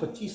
25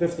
5th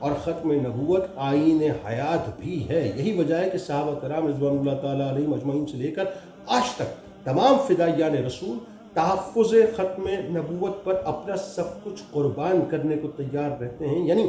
اور ختم نبوت آئین حیات بھی ہے۔ یہی وجہ ہے کہ صحابہ کرام رضوان اللہ تعالیٰ علیہم اجمعین سے لے کر آج تک تمام فدائیان رسول تحفظ ختم نبوت پر اپنا سب کچھ قربان کرنے کو تیار رہتے ہیں۔ یعنی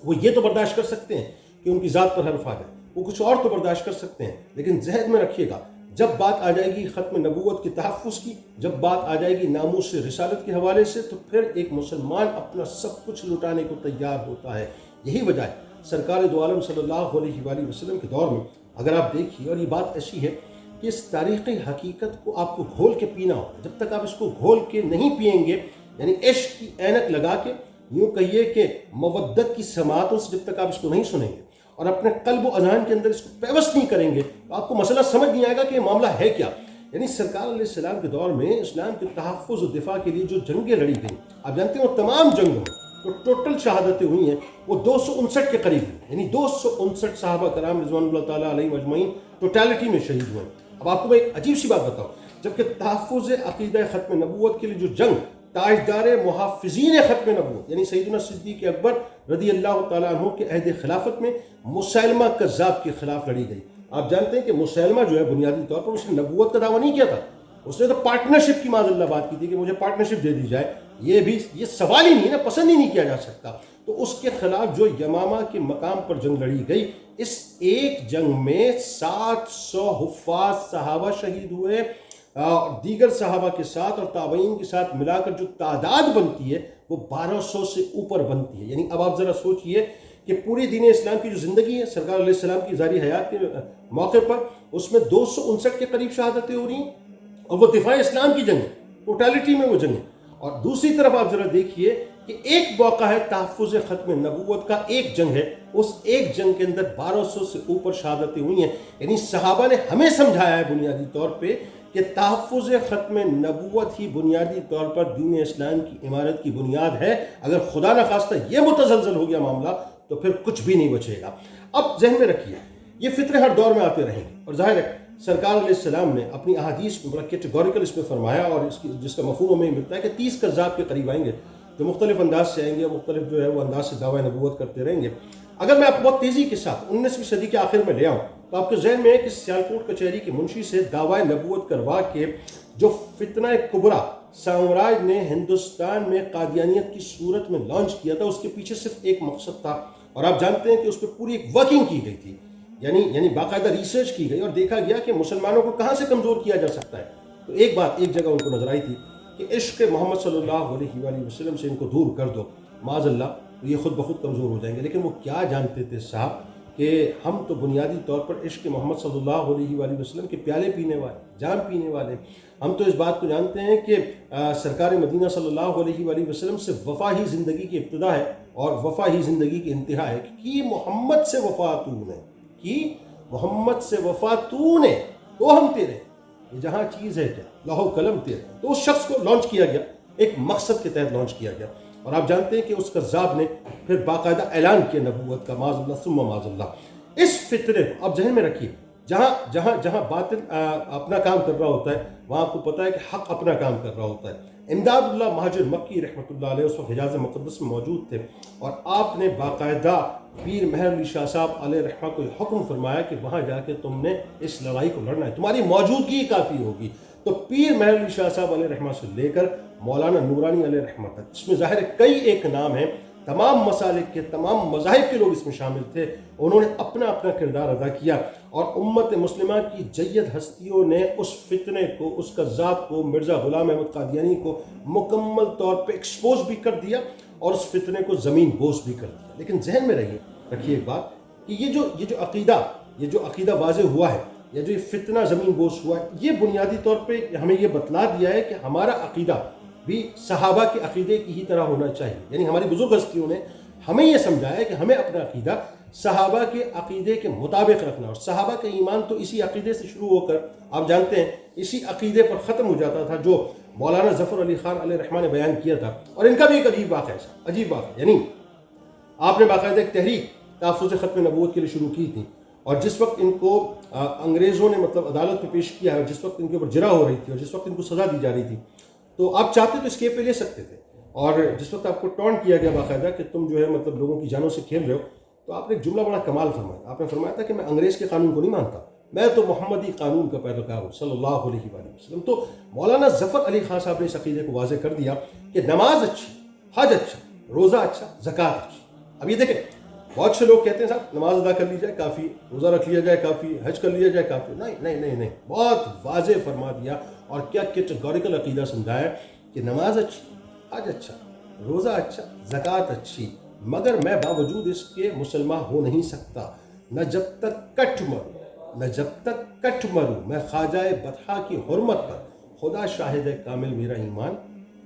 وہ یہ تو برداشت کر سکتے ہیں کہ ان کی ذات پر حرف آ جائے، وہ کچھ اور تو برداشت کر سکتے ہیں، لیکن ذہن میں رکھیے گا جب بات آ جائے گی ختم نبوت کے تحفظ کی، جب بات آ جائے گی ناموس رسالت کے حوالے سے، تو پھر ایک مسلمان اپنا سب کچھ لٹانے کو تیار ہوتا ہے۔ یہی وجہ ہے سرکار دو عالم صلی اللہ علیہ وآلہ وسلم کے دور میں اگر آپ دیکھیے، اور یہ بات ایسی ہے کہ اس تاریخی حقیقت کو آپ کو گھول کے پینا ہوگا۔ جب تک آپ اس کو گھول کے نہیں پئیں گے، یعنی عشق کی اینک لگا کے، یوں کہیے کہ مودت کی سماعتوں سے جب تک آپ اس کو نہیں سنیں گے اور اپنے قلب و اذہان کے اندر اس کو پیوست نہیں کریں گے، تو آپ کو مسئلہ سمجھ نہیں آئے گا کہ یہ معاملہ ہے کیا۔ یعنی سرکار علیہ السلام کے دور میں اسلام کے تحفظ و دفاع کے لیے جو جنگیں لڑی گئیں، آپ جانتے ہیں وہ تمام جنگوں میں جو ٹوٹل شہادتیں ہوئی ہیں وہ 259 کے قریب ہیں، یعنی 259 صحابہ کرام رضوان اللہ تعالیٰ علیہ مجمعین ٹوٹالٹی میں شہید ہوئے ہیں۔ اب آپ کو میں ایک عجیب سی بات بتاؤں، جبکہ تحفظ عقیدہ ختم نبوت کے لیے جو جنگ تاجدار محافظین ختم نبوت یعنی سیدنا صدیق اکبر رضی اللہ تعالیٰ عنہ کے عہد خلافت میں مسیلمہ کذاب کے خلاف لڑی گئی۔ آپ جانتے ہیں کہ مسیلمہ جو ہے بنیادی طور پر اس نے نبوت کا دعویٰ نہیں کیا تھا، اس نے تو پارٹنرشپ کی معاذ اللہ بات کی تھی کہ مجھے پارٹنرشپ دے دی جائے، یہ سوال ہی نہیں نا، پسند ہی نہیں کیا جا سکتا۔ تو اس کے خلاف جو یمامہ کے مقام پر جنگ لڑی گئی، اس ایک جنگ میں 700 حفاظ صحابہ شہید ہوئے، دیگر صحابہ کے ساتھ اور تابعین کے ساتھ ملا کر جو تعداد بنتی ہے وہ 1200 سے اوپر بنتی ہے۔ یعنی اب آپ ذرا سوچئے کہ پوری دین اسلام کی جو زندگی ہے سرکار علیہ السلام کی ظاہری حیات کے موقع پر، اس میں 259 کے قریب شہادتیں ہو رہی ہیں، اور وہ دفاع اسلام کی جنگ ہے، ٹوٹالٹی میں وہ جنگ ہے۔ اور دوسری طرف آپ ذرا دیکھیے کہ ایک موقع ہے تحفظ ختم نبوت کا، ایک جنگ ہے، اس ایک جنگ کے اندر 1200 سے اوپر شہادتیں ہوئی ہیں۔ یعنی صحابہ نے ہمیں سمجھایا ہے بنیادی طور پہ کہ تحفظ ختم نبوت ہی بنیادی طور پر دین اسلام کی عمارت کی بنیاد ہے۔ اگر خدا نخواستہ یہ متزلزل ہو گیا معاملہ تو پھر کچھ بھی نہیں بچے گا۔ اب ذہن میں رکھیے یہ فطرے ہر دور میں آتے رہیں گے، اور ظاہر ہے سرکار علیہ السلام نے اپنی احادیث میں بڑا کیٹیگوریکل اس میں فرمایا، اور جس کا مفہوم ہمیں ملتا ہے کہ 30 کذاب کے قریب آئیں گے جو مختلف انداز سے آئیں گے، مختلف جو ہے وہ انداز سے دعویٰ نبوت کرتے رہیں گے۔ اگر میں آپ کو بہت تیزی کے ساتھ 19ویں صدی کے آخر میں لے آؤں تو آپ کے ذہن میں ہے کہ سیالکوٹ کچہری کے منشی سے دعویٰ نبوت کروا کے جو فتنہ کبریٰ سامراج نے ہندوستان میں قادیانیت کی صورت میں لانچ کیا تھا، اس کے پیچھے صرف ایک مقصد تھا، اور آپ جانتے ہیں کہ اس پہ پوری ایک ورکنگ کی گئی تھی، یعنی باقاعدہ ریسرچ کی گئی اور دیکھا گیا کہ مسلمانوں کو کہاں سے کمزور کیا جا سکتا ہے۔ تو ایک بات ایک جگہ ان کو نظر آئی تھی کہ عشق محمد صلی اللہ علیہ وآلہ وسلم سے ان کو دور کر دو، معاذ اللہ تو یہ خود بخود کمزور ہو جائیں گے۔ لیکن وہ کیا جانتے تھے صاحب کہ ہم تو بنیادی طور پر عشق محمد صلی اللہ علیہ وآلہ وسلم کے پیالے پینے والے، جام پینے والے، ہم تو اس بات کو جانتے ہیں کہ سرکار مدینہ صلی اللہ علیہ وآلہ وسلم سے وفا ہی زندگی کی ابتدا ہے اور وفا ہی زندگی کی انتہا ہے، کہ محمد سے وفا تو نے، کہ محمد سے وفا تو نے تو ہم تیرے، یہ جہاں چیز ہے کیا لوح و قلم تیرے۔ تو اس شخص کو لانچ کیا گیا، ایک مقصد کے تحت لانچ کیا گیا، اور آپ جانتے ہیں کہ اس کذاب نے پھر باقاعدہ اعلان کیا نبوت کا، معاذ اللہ ثم معاذ اللہ۔ اس فطرے کو آپ ذہن میں رکھیے، جہاں باطل اپنا کام کر رہا ہوتا ہے وہاں آپ کو پتہ ہے کہ حق اپنا کام کر رہا ہوتا ہے۔ امداد اللہ مہاجر مکی رحمۃ اللہ علیہ اس وقت حجاز مقدس میں موجود تھے، اور آپ نے باقاعدہ پیر مہر علی شاہ صاحب علیہ رحمہ کو حکم فرمایا کہ وہاں جا کے تم نے اس لڑائی کو لڑنا ہے، تمہاری موجودگی کافی ہوگی۔ تو پیر مہر علی شاہ صاحب علیہ رحمہ سے لے کر مولانا نورانی علیہ رحمہ تک، اس میں ظاہر کئی ایک نام ہیں، تمام مسالک کے تمام مذاہب کے لوگ اس میں شامل تھے، انہوں نے اپنا اپنا کردار ادا کیا، اور امت مسلمہ کی جید ہستیوں نے اس فتنے کو، اس کذاب کو، مرزا غلام احمد قادیانی کو مکمل طور پہ ایکسپوز بھی کر دیا اور اس فتنے کو زمین بوس بھی کر دیا۔ لیکن ذہن میں رکھیے ایک بات کہ یہ جو عقیدہ واضح ہوا ہے، یا جو یہ فتنہ زمین بوس ہوا ہے، یہ بنیادی طور پہ ہمیں یہ بتلا دیا ہے کہ ہمارا عقیدہ بھی صحابہ کے عقیدے کی ہی طرح ہونا چاہیے۔ یعنی ہماری بزرگ ہستیوں نے ہمیں یہ سمجھایا ہے کہ ہمیں اپنا عقیدہ صحابہ کے عقیدے کے مطابق رکھنا، اور صحابہ کا ایمان تو اسی عقیدے سے شروع ہو کر آپ جانتے ہیں اسی عقیدے پر ختم ہو جاتا تھا جو مولانا ظفر علی خان علیہ رحمہ نے بیان کیا تھا۔ اور ان کا بھی ایک عجیب واقعہ، یعنی آپ نے باقاعدہ ایک تحریک تحفظ ختم نبوت کے لیے شروع کی تھی، اور جس وقت ان کو انگریزوں نے عدالت میں پیش کیا ہے، جس وقت ان کے اوپر جرح ہو رہی تھی اور جس وقت ان کو سزا دی جا رہی تھی، تو آپ چاہتے تو اسکیپ پہ لے سکتے تھے، اور جس وقت آپ کو ٹونٹ کیا گیا باقاعدہ کہ تم جو ہے مطلب لوگوں کی جانوں سے کھیل رہے ہو، تو آپ نے ایک جملہ بڑا کمال فرمایا. آپ نے فرمایا تھا کہ میں انگریز کے قانون کو نہیں مانتا، میں تو محمدی قانون کا پیروکار ہوں صلی اللہ علیہ وآلہ وسلم. تو مولانا ظفر علی خان صاحب نے اس عقیدے کو واضح کر دیا کہ نماز اچھی، حج اچھا، روزہ اچھا، زکوٰۃ اچھی. اب یہ دیکھیں بہت سے لوگ کہتے ہیں صاحب نماز ادا کر لی جائے کافی، روزہ رکھ لیا جائے کافی، حج کر لیا جائے کافی. نہیں نہیں نہیں نہیں، بہت واضح فرما دیا اور کیا کیٹیگوریکل عقیدہ سمجھایا کہ نماز اچھی، حج اچھا، روزہ اچھا، زکوٰۃ اچھی، مگر میں باوجود اس کے مسلمان ہو نہیں سکتا نہ جب تک کٹ مروں، نہ جب تک کٹ مروں میں خواجہ بطحا کی حرمت پر خدا شاہد کامل میرا ایمان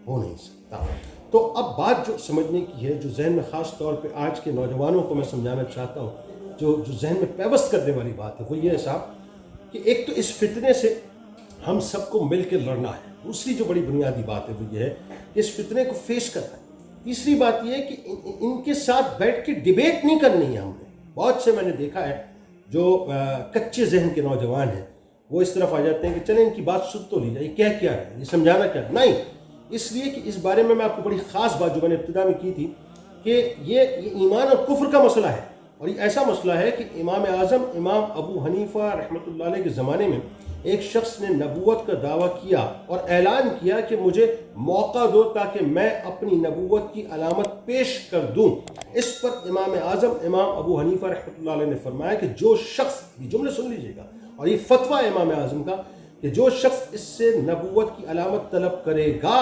ہو نہیں سکتا. تو اب بات جو سمجھنے کی ہے، جو ذہن میں خاص طور پہ آج کے نوجوانوں کو میں سمجھانا چاہتا ہوں، جو ذہن میں پیوست کرنے والی بات ہے، وہ یہ ہے صاحب کہ ایک تو اس فتنے سے ہم سب کو مل کے لڑنا ہے. دوسری جو بڑی بنیادی بات ہے وہ یہ ہے کہ اس فتنے کو فیس کرنا ہے. تیسری بات یہ ہے کہ ان کے ساتھ بیٹھ کے ڈیبیٹ نہیں کرنی ہے ہم نے. بہت سے میں نے دیکھا ہے جو کچے ذہن کے نوجوان ہیں، وہ اس طرف آ جاتے ہیں کہ چلیں ان کی بات سن تو لی جائے، یہ کہہ کیا ہے، یہ سمجھانا کیا ہے. نہیں، اس لیے کہ اس بارے میں آپ کو بڑی خاص بات جو میں نے ابتدا میں کی تھی کہ یہ ایمان اور کفر کا مسئلہ ہے. اور یہ ایسا مسئلہ ہے کہ امام اعظم امام ابو حنیفہ رحمۃ اللہ علیہ کے زمانے میں ایک شخص نے نبوت کا دعویٰ کیا اور اعلان کیا کہ مجھے موقع دو تاکہ میں اپنی نبوت کی علامت پیش کر دوں. اس پر امام اعظم امام ابو حنیفہ رحمۃ اللہ علیہ نے فرمایا کہ جو شخص، یہ جملے سن لیجیے گا اور یہ فتویٰ امام اعظم کا، کہ جو شخص اس سے نبوت کی علامت طلب کرے گا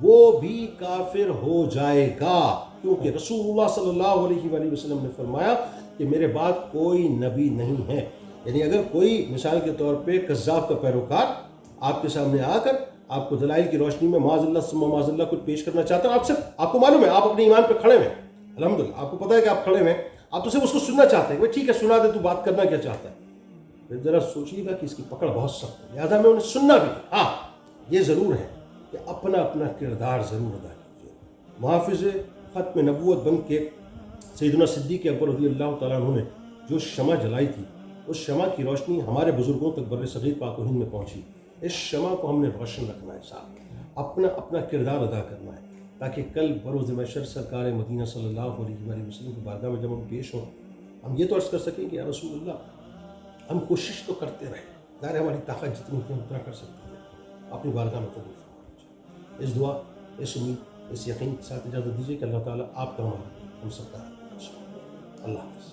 وہ بھی کافر ہو جائے گا، کیونکہ رسول اللہ صلی اللہ علیہ وآلہ وسلم نے فرمایا کہ میرے بعد کوئی نبی نہیں ہے. یعنی اگر کوئی مثال کے طور پہ کذاب کا پیروکار آپ کے سامنے آ کر آپ کو دلائل کی روشنی میں معاذ اللہ ثم معاذ اللہ کچھ پیش کرنا چاہتا ہے، آپ کو معلوم ہے آپ اپنے ایمان پہ کھڑے ہیں، الحمدللہ آپ کو پتہ ہے کہ آپ کھڑے ہیں، آپ تو صرف اس کو سننا چاہتے ہیں کہ ٹھیک ہے سنا دے، تو بات کرنا کیا چاہتا ہے. پھر ذرا سوچیے گا کہ اس کی پکڑ بہت سخت ہے، لہٰذا میں انہیں سننا بھی. ہاں یہ ضرور ہے کہ اپنا اپنا کردار ضرور ادا کیجیے. محافظ ختم نبوت بن کے سیدنا صدیق اکبر رضی اللہ تعالیٰ عنہ نے جو شمع جلائی تھی، اس شمع کی روشنی ہمارے بزرگوں تک بر صغیر پاک و ہند میں پہنچی. اس شمع کو ہم نے روشن رکھنا ہے صاحب، اپنا اپنا کردار ادا کرنا ہے، تاکہ کل بروز محشر سرکار مدینہ صلی اللہ علیہ وآلہ وسلم کی بارگاہ میں جب ہم پیش ہوں، ہم یہ تو عرض کر سکیں کہ یا رسول اللہ ہم کوشش تو کرتے رہے، ظاہر ہماری طاقت جتنی ہے اتنا کر سکتے ہیں، اپنی بارگاہ میں قبول فرما لیجیے. اس دعا، اس امید، اس یقین کے ساتھ اجازت دیجیے کہ اللہ تعالیٰ آپ کا ہم سب کا اللہ حافظ.